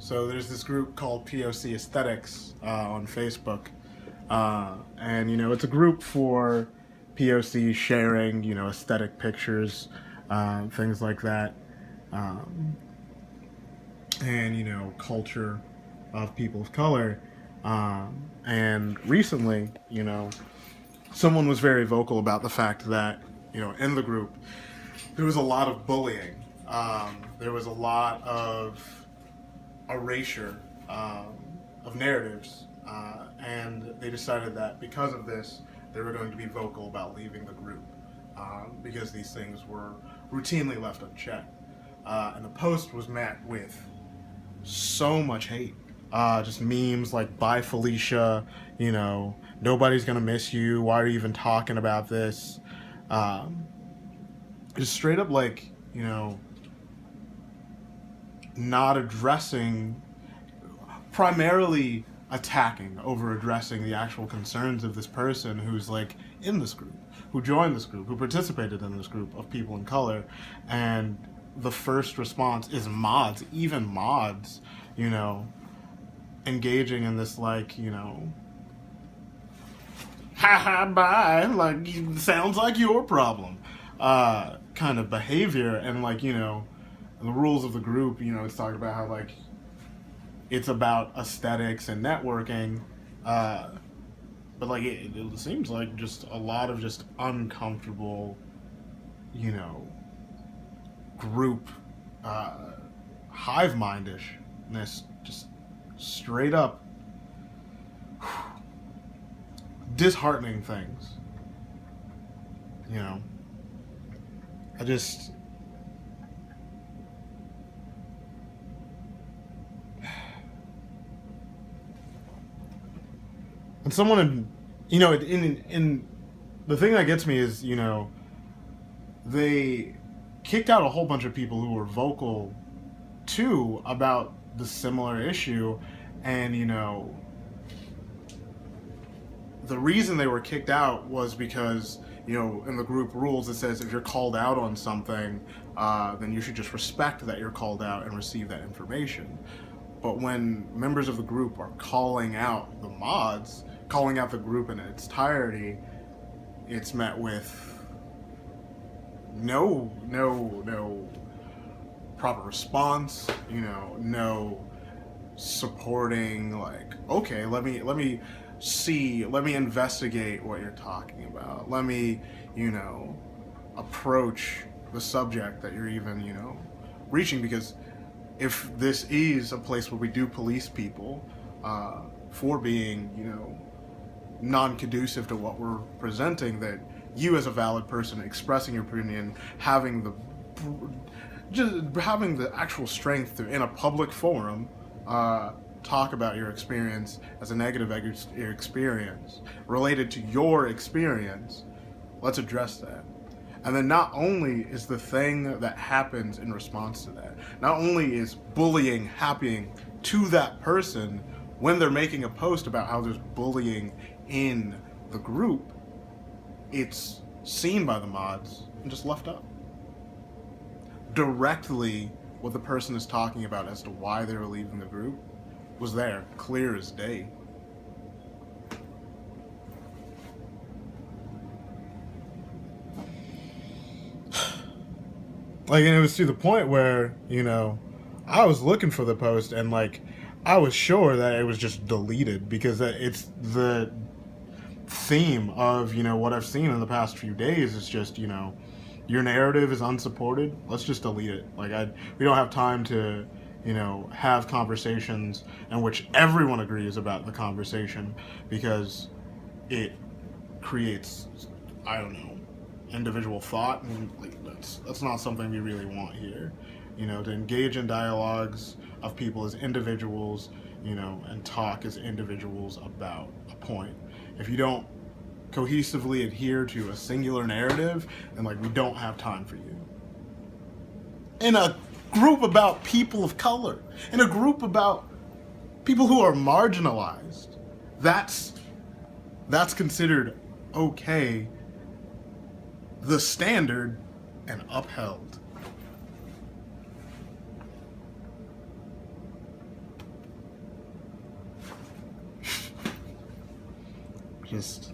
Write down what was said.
So there's this group called POC Aesthetics on Facebook, and it's a group for POC sharing aesthetic pictures, things like that, um, and culture of people of color. And recently, someone was very vocal about the fact that in the group there was a lot of bullying. There was a lot of erasure of narratives, and they decided that because of this, they were going to be vocal about leaving the group because these things were routinely left unchecked. And the post was met with so much hate. Just memes like "Bye Felicia," nobody's gonna miss you. Why are you even talking about this? Um, just straight up like not addressing, primarily attacking over addressing the actual concerns of this person who's like in this group, who joined this group, who participated in this group of people in color. And the first response is mods, even mods, engaging in this like, haha, bye, like, sounds like your problem, kind of behavior. And like, the rules of the group, it's talking about how like it's about aesthetics and networking, but like it seems like just a lot of just uncomfortable, group hive mindishness, just straight up disheartening things. I just and someone in the thing that gets me is they kicked out a whole bunch of people who were vocal too about the similar issue. And the reason they were kicked out was because in the group rules it says if you're called out on something, then you should just respect that you're called out and receive that information. But when members of the group are calling out the mods, calling out the group in its entirety, it's met with no proper response, no supporting, like, okay, let me see, let me investigate what you're talking about. Let me, approach the subject that you're even, reaching. Because if this is a place where we do police people for being, non-conducive to what we're presenting, that you as a valid person expressing your opinion, having the actual strength to, in a public forum, talk about your experience as a negative experience related to your experience, let's address that. And then not only is the thing that happens in response to that, not only is bullying happening to that person when they're making a post about how there's bullying in the group, it's seen by the mods and just left up. Directly what the person is talking about as to why they were leaving the group was there, clear as day. Like, and it was to the point where, I was looking for the post and like I was sure that it was just deleted, because it's the theme of, what I've seen in the past few days is just, your narrative is unsupported, let's just delete it. Like, we don't have time to, have conversations in which everyone agrees about the conversation, because it creates, I don't know, individual thought, and like that's not something we really want here. To engage in dialogues of people as individuals, and talk as individuals about a point. If you don't cohesively adhere to a singular narrative, then like we don't have time for you. In a group about people of color, in a group about people who are marginalized, that's considered okay, the standard, and upheld. just